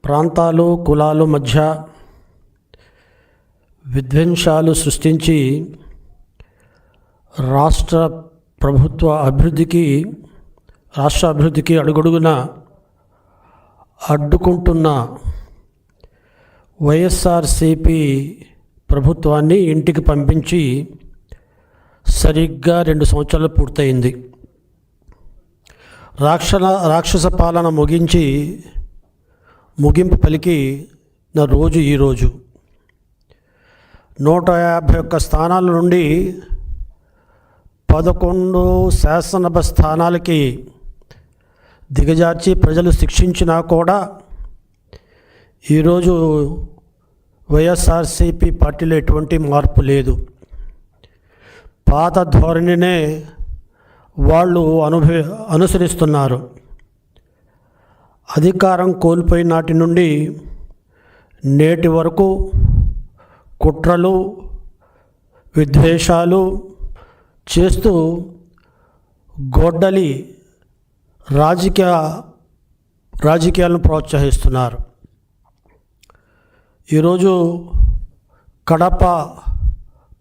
ప్రాంతాలు కులాలు మధ్య విద్వేషాలు సృష్టించి రాష్ట్ర అభివృద్ధికి అడుగడుగున అడ్డుకుంటున్న వైఎస్ఆర్సీపీ ప్రభుత్వాన్ని ఇంటికి పంపించి సరిగ్గా 2 సంవత్సరాలు పూర్తయింది. రాక్షస పాలన ముగింపు పలికి నా రోజు ఈరోజు 151 స్థానాల నుండి 11 శాసనసభ స్థానాలకి దిగజార్చి ప్రజలు శిక్షించినా కూడా ఈరోజు వైఎస్ఆర్సీపీ పార్టీలో ఎటువంటి మార్పు లేదు. పాత ధోరణినే వాళ్ళు అనుసరిస్తున్నారు. అధికారం కోల్పోయిన నాటి నుండి నేటి వరకు కుట్రలు విద్వేషాలు చేస్తూ గొడ్డలి రాజకీయాలను ప్రోత్సహిస్తున్నారు. ఈరోజు కడప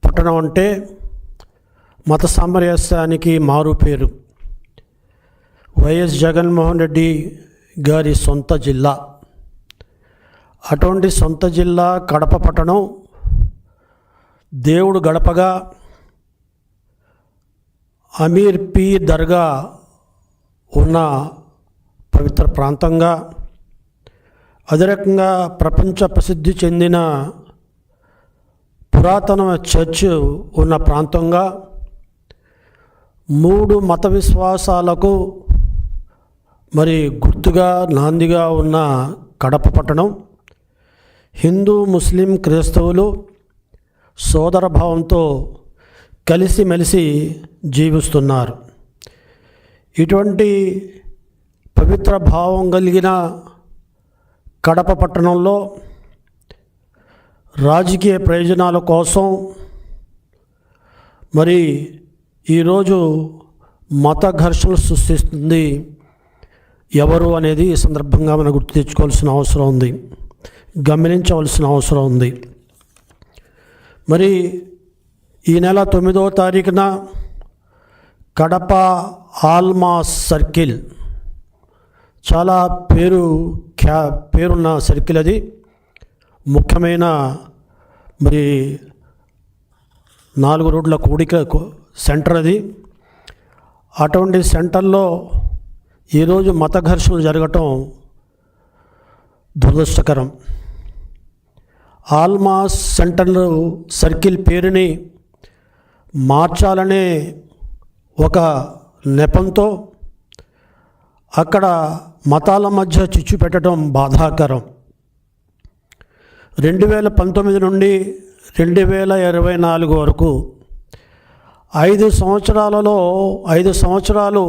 పట్టణం అంటే మత సామరస్యానికి మారుపేరు. వైఎస్ జగన్మోహన్ రెడ్డి గారి సొంత జిల్లా. అటువంటి సొంత జిల్లా కడప పట్టణం దేవుడు గడపగా అమీర్ పీర్ దర్గా ఉన్న పవిత్ర ప్రాంతంగా, అదే రకంగా ప్రపంచ ప్రసిద్ధి చెందిన పురాతన చర్చ్ ఉన్న ప్రాంతంగా, 3 మత విశ్వాసాలకు గుర్తుగా నాందిగా ఉన్న కడప పట్టణం హిందూ ముస్లిం క్రైస్తవులు సోదరభావంతో కలిసిమెలిసి జీవిస్తున్నారు. ఇటువంటి పవిత్ర భావం కలిగిన కడప పట్టణంలో రాజకీయ ప్రయోజనాల కోసం ఈరోజు మత ఘర్షణలు సృష్టిస్తుంది ఎవరు అనేది ఈ సందర్భంగా మనం గుర్తు తెచ్చుకోవాల్సిన అవసరం ఉంది, గమనించవలసిన అవసరం ఉంది. ఈ నెల 9వ తారీఖున కడప ఆల్మాస్ సర్కిల్, చాలా పేరున్న సర్కిల్ అది. ముఖ్యమైన 4 రోడ్ల కూడిక సెంటర్ అది. అటువంటి సెంటర్లో ఈరోజు మత ఘర్షణలు జరగటం దురదృష్టకరం. ఆల్మాస్ సర్కిల్ పేరుని మార్చాలనే ఒక నెపంతో అక్కడ మతాల మధ్య చిచ్చు పెట్టడం బాధాకరం. 2019 నుండి 2024 వరకు 5 సంవత్సరాలు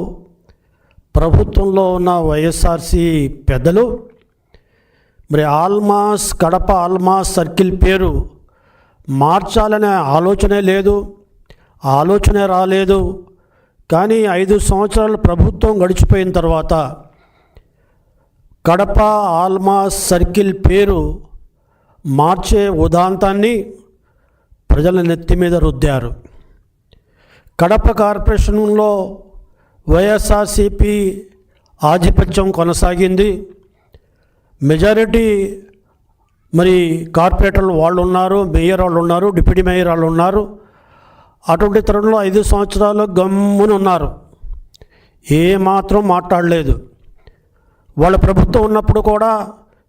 ప్రభుత్వంలో ఉన్న వైఎస్ఆర్సీ పెద్దలు కడప ఆల్మాస్ సర్కిల్ పేరు మార్చాలనే ఆలోచనే రాలేదు. కానీ 5 సంవత్సరాలు ప్రభుత్వం గడిచిపోయిన తర్వాత కడప ఆల్మాస్ సర్కిల్ పేరు మార్చే ఉదాంతాన్ని ప్రజల నెత్తి మీద రుద్దారు. కడప కార్పొరేషన్లో వైఎస్ఆర్సీపీ ఆధిపత్యం కొనసాగింది. మెజారిటీ కార్పొరేటర్లు వాళ్ళు ఉన్నారు, మేయర్ వాళ్ళు ఉన్నారు, డిప్యూటీ మేయర్ వాళ్ళు ఉన్నారు. అటువంటి తరుణంలో 5 సంవత్సరాలు గమ్మునున్నారు, ఏమాత్రం మాట్లాడలేదు. వాళ్ళ ప్రభుత్వం ఉన్నప్పుడు కూడా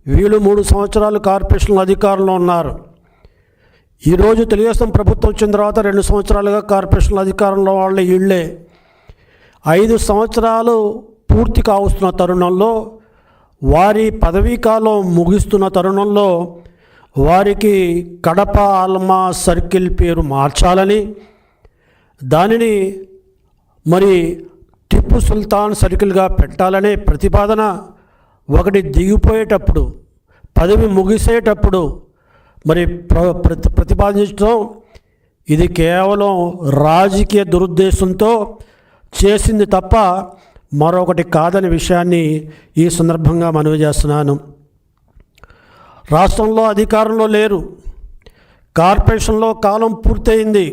వీళ్ళు 3 సంవత్సరాలు కార్పొరేషన్ అధికారంలో ఉన్నారు. ఈరోజు తెలుగుదేశం ప్రభుత్వం వచ్చిన తర్వాత 2 సంవత్సరాలుగా కార్పొరేషన్ అధికారంలో వాళ్ళే వీళ్ళే. 5 సంవత్సరాలు పూర్తి కావస్తున్న తరుణంలో, వారి పదవీ కాలం ముగిస్తున్న తరుణంలో వారికి కడప ఆల్మాస్ సర్కిల్ పేరు మార్చాలని, దానిని టిప్పు సుల్తాన్ సర్కిల్గా పెట్టాలనే ప్రతిపాదన ఒకటి దిగిపోయేటప్పుడు, పదవి ముగిసేటప్పుడు ప్రతిపాదించడం ఇది కేవలం రాజకీయ దురుద్దేశంతో చేసింది తప్ప మరొకటి కాదని విషయాన్ని ఈ సందర్భంగా మనవి చేస్తున్నాను. రాష్ట్రంలో అధికారంలో లేరు, కార్పొరేషన్లో కాలం పూర్తయింది.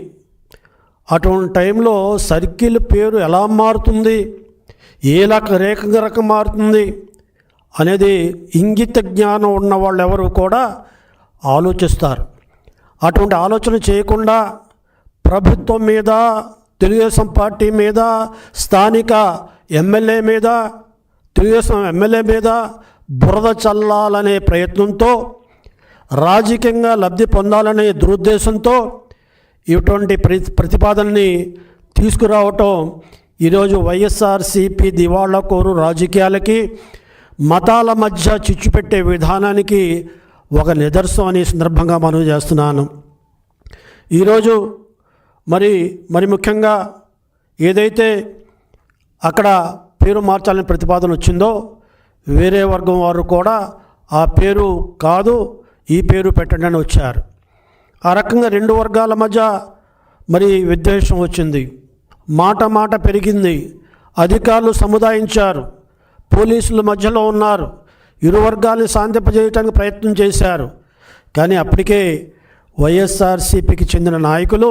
అటువంటి టైంలో సర్కిల్ పేరు ఎలా మారుతుంది, ఏ రకం మారుతుంది అనేది ఇంగిత జ్ఞానం ఉన్న వాళ్ళు ఎవరు కూడా ఆలోచిస్తారు. అటువంటి ఆలోచన చేయకుండా ప్రభుత్వం మీద, తెలుగుదేశం పార్టీ మీద, స్థానిక ఎమ్మెల్యే మీద, తెలుగుదేశం ఎమ్మెల్యే మీద బురద చల్లాలనే ప్రయత్నంతో, రాజకీయంగా లబ్ధి పొందాలనే దురుద్దేశంతో ఇటువంటి ప్రతిపాదనని తీసుకురావటం ఈరోజు వైఎస్ఆర్సీపీ దివాళాకోరు రాజకీయాలకి, మతాల మధ్య చిచ్చు పెట్టే విధానానికి ఒక నిదర్శనం అనే సందర్భంగా మనం చేస్తున్నాను. ఈరోజు మరి ముఖ్యంగా ఏదైతే అక్కడ పేరు మార్చాలని ప్రతిపాదన వచ్చిందో, వేరే వర్గం వారు కూడా ఆ పేరు కాదు, ఈ పేరు పెట్టండి అని వచ్చారు. ఆ రకంగా రెండు వర్గాల మధ్య విద్వేషం వచ్చింది, మాట పెరిగింది, అధికారులు సముదాయించారు, పోలీసుల మధ్యలో ఉన్నారు, ఇరు వర్గాలను శాంతింపజేయడానికి ప్రయత్నం చేశారు. కానీ అప్పటికే వైఎస్ఆర్సీపీకి చెందిన నాయకులు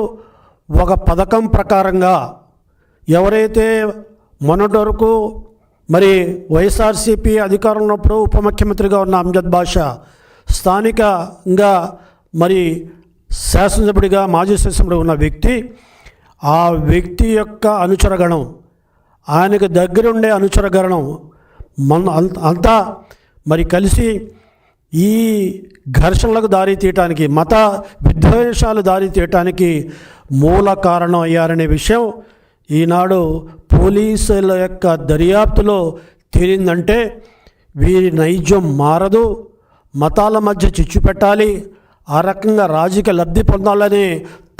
ఒక పథకం ప్రకారంగా ఎవరైతే మొన్నటి వరకు వైఎస్ఆర్సీపీ అధికారంలో ఉన్నప్పుడు ఉప ముఖ్యమంత్రిగా ఉన్న అమ్జద్ బాషా, స్థానికంగా శాసనసభ్యుడిగా, మాజీ శాసనసభ్యుడిగా ఉన్న వ్యక్తి, ఆ వ్యక్తి యొక్క అనుచరగణం, ఆయనకు దగ్గరుండే అనుచరగణం అంతా కలిసి ఈ ఘర్షణలకు దారి తీయటానికి, మత విద్వేషాలు దారి తీయటానికి మూల కారణం అయ్యారనే విషయం ఈనాడు పోలీసుల యొక్క దర్యాప్తులో తేలిందంటే వీరి నైజం మారదు, మతాల మధ్య చిచ్చు పెట్టాలి, ఆ రకంగా రాజకీయ లబ్ధి పొందాలనే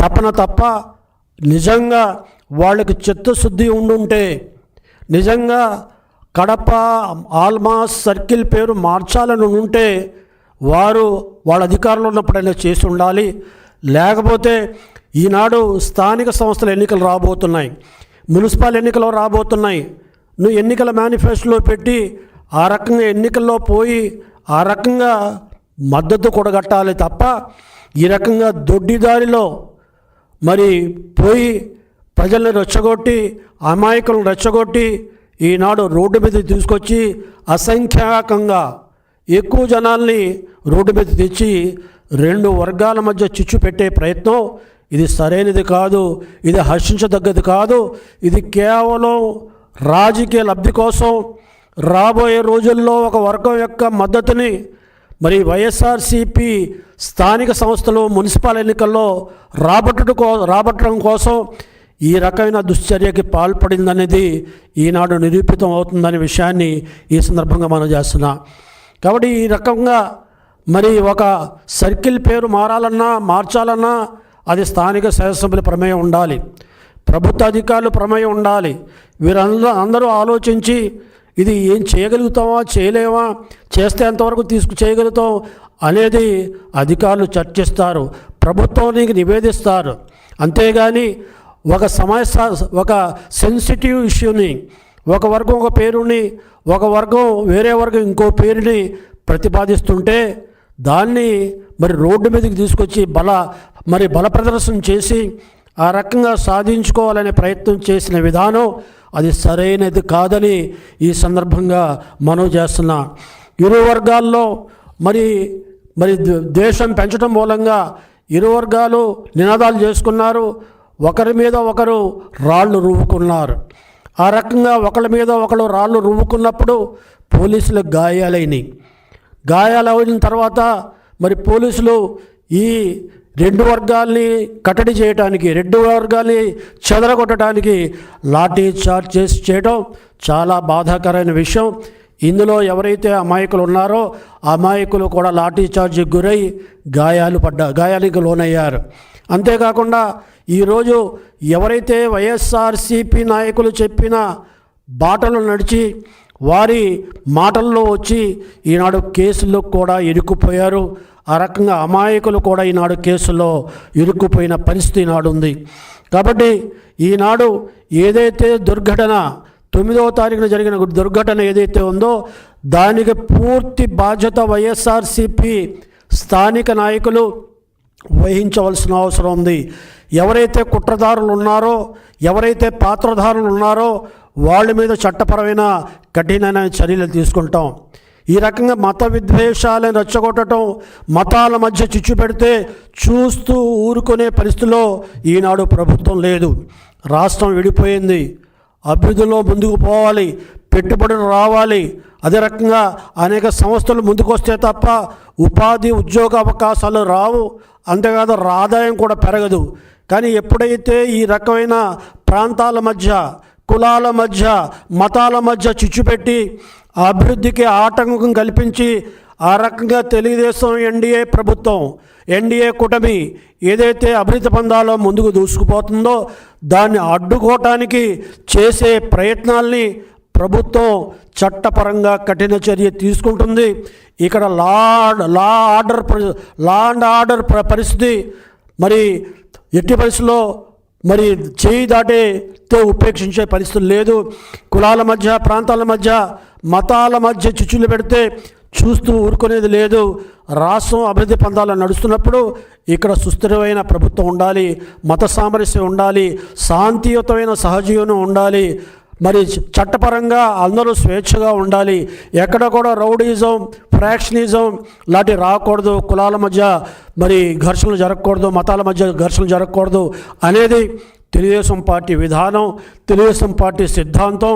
తపన తప్ప నిజంగా వాళ్ళకి చిత్తశుద్ధి ఉండుంటే, నిజంగా కడప ఆల్మాస్ సర్కిల్ పేరు మార్చాలని ఉంటే వాళ్ళ అధికారంలో ఉన్నప్పుడైనా చేసి ఉండాలి. లేకపోతే ఈనాడు స్థానిక సంస్థల ఎన్నికలు రాబోతున్నాయి, మున్సిపల్ ఎన్నికలు రాబోతున్నాయి. నువ్వు ఎన్నికల మేనిఫెస్టోలో పెట్టి ఆ రకంగా ఎన్నికల్లో పోయి ఆ రకంగా మద్దతు కూడగట్టాలి తప్ప ఈ రకంగా దొడ్డిదారిలో పోయి ప్రజల్ని రెచ్చగొట్టి, అమాయకులను రెచ్చగొట్టి ఈనాడు రోడ్డు మీద తీసుకొచ్చి అసంఖ్యాకంగా ఎక్కువ జనాల్ని రోడ్డు మీద తెచ్చి రెండు వర్గాల మధ్య చిచ్చు పెట్టే ప్రయత్నం ఇది సరైనది కాదు, ఇది హర్షించదగ్గది కాదు. ఇది కేవలం రాజకీయ లబ్ధి కోసం రాబోయే రోజుల్లో ఒక వర్గం యొక్క మద్దతుని వైఎస్ఆర్సీపీ స్థానిక సంస్థలు, మున్సిపల్ ఎన్నికల్లో రాబట్టడం కోసం ఈ రకమైన దుశ్చర్యకి పాల్పడిందనేది ఈనాడు నిరూపితం అవుతుందనే విషయాన్ని ఈ సందర్భంగా మనం చేస్తున్నాం. కాబట్టి ఈ రకంగా ఒక సర్కిల్ పేరు మార్చాలన్నా అది స్థానిక శాసనసభ్యుల ప్రమేయం ఉండాలి, ప్రభుత్వ అధికారులు ప్రమేయం ఉండాలి. వీరందరూ ఆలోచించి ఇది ఏం చేయగలుగుతామా, చేయలేమా, చేస్తే ఎంతవరకు చేయగలుగుతాం అనేది అధికారులు చర్చిస్తారు, ప్రభుత్వానికి నివేదిస్తారు. అంతేగాని ఒక సెన్సిటివ్ ఇష్యూని, ఒక వర్గం ఒక పేరుని, ఒక వర్గం వేరే వర్గం ఇంకో పేరుని ప్రతిపాదిస్తుంటే దాన్ని రోడ్డు మీదకి తీసుకొచ్చి బల ప్రదర్శన చేసి ఆ రకంగా సాధించుకోవాలనే ప్రయత్నం చేసిన విధానం అది సరైనది కాదని ఈ సందర్భంగా మనవి చేస్తున్నా. ఇరు వర్గాల్లో ద్వేషం పెంచడం మూలంగా ఇరు వర్గాలు నినాదాలు చేసుకున్నారు, ఒకరి మీద ఒకరు రాళ్ళు రువ్వుకున్నారు. ఆ రకంగా ఒకళ్ళ మీద ఒకళ్ళు రాళ్ళు రువ్వుకున్నప్పుడు పోలీసులకు గాయాలైన తర్వాత పోలీసులు ఈ రెండు వర్గాల్ని కట్టడి చేయడానికి, రెండు వర్గాల్ని చెదరగొట్టడానికి లాఠీ చార్జ్ చేయడం చాలా బాధాకరమైన విషయం. ఇందులో ఎవరైతే అమాయకులు ఉన్నారో అమాయకులు కూడా లాఠీ చార్జ్కి గురై గాయాలకు లోనయ్యారు. అంతేకాకుండా ఈరోజు ఎవరైతే వైఎస్ఆర్సీపీ నాయకులు చెప్పిన బాటలు నడిచి వారి మాటల్లో వచ్చి ఈనాడు కేసుల్లో కూడా ఇరుక్కుపోయారు. ఆ రకంగా అమాయకులు కూడా ఈనాడు కేసుల్లో ఇరుక్కుపోయిన పరిస్థితి ఈనాడు ఉంది. కాబట్టి ఈనాడు ఏదైతే దుర్ఘటన 9వ తారీఖున జరిగిన దుర్ఘటన ఏదైతే ఉందో దానికి పూర్తి బాధ్యత వైఎస్ఆర్సీపీ స్థానిక నాయకులు వహించవలసిన అవసరం ఉంది. ఎవరైతే కుట్రదారులు ఉన్నారో, ఎవరైతే పాత్రధారులు ఉన్నారో వాళ్ళ మీద చట్టపరమైన కఠినమైన చర్యలు తీసుకుంటాం. ఈ రకంగా మత విద్వేషాలను రెచ్చగొట్టడం, మతాల మధ్య చిచ్చు పెడితే చూస్తూ ఊరుకునే పరిస్థితిలో ఈనాడు ప్రభుత్వం లేదు. రాష్ట్రం విడిపోయింది. అభివృద్ధిలో ముందుకు పోవాలి, పెట్టుబడులు రావాలి. అదే రకంగా అనేక సంస్థలు ముందుకొస్తే తప్ప ఉపాధి ఉద్యోగ అవకాశాలు రావు. అంతేకాదు ఆదాయం కూడా పెరగదు. కానీ ఎప్పుడైతే ఈ రకమైన ప్రాంతాల మధ్య, కులాల మధ్య, మతాల మధ్య చిచ్చు పెట్టి అభివృద్ధికి ఆటంకం కల్పించి ఆ రకంగా తెలుగుదేశం ఎన్డీఏ ప్రభుత్వం, ఎన్డీఏ కూటమి ఏదైతే అభివృద్ధి పందాలో ముందుకు దూసుకుపోతుందో దాన్ని అడ్డుకోవటానికి చేసే ప్రయత్నాల్ని ప్రభుత్వం చట్టపరంగా కఠిన చర్య తీసుకుంటుంది. ఇక్కడ లా అండ్ ఆర్డర్ పరిస్థితి మరి ఎట్టి పరిస్థితుల్లో మరి చేయి దాటితే ఉపేక్షించే పరిస్థితులు లేదు. కులాల మధ్య, ప్రాంతాల మధ్య, మతాల మధ్య చిచ్చులు పెడితే చూస్తూ ఊరుకునేది లేదు. రాష్ట్రం అభివృద్ధి పందాలు నడుస్తున్నప్పుడు ఇక్కడ సుస్థిరమైన ప్రభుత్వం ఉండాలి, మత సామరస్యం ఉండాలి, శాంతియుతమైన సహజీవనం ఉండాలి, మరి చట్టపరంగా అందరూ స్వేచ్ఛగా ఉండాలి. ఎక్కడ కూడా రౌడీజం, ఫ్రాక్షనిజం లాంటివి రాకూడదు. కులాల మధ్య మరి ఘర్షణలు జరగకూడదు, మతాల మధ్య ఘర్షణలు జరగకూడదు అనేది తెలుగుదేశం పార్టీ విధానం, తెలుగుదేశం పార్టీ సిద్ధాంతం.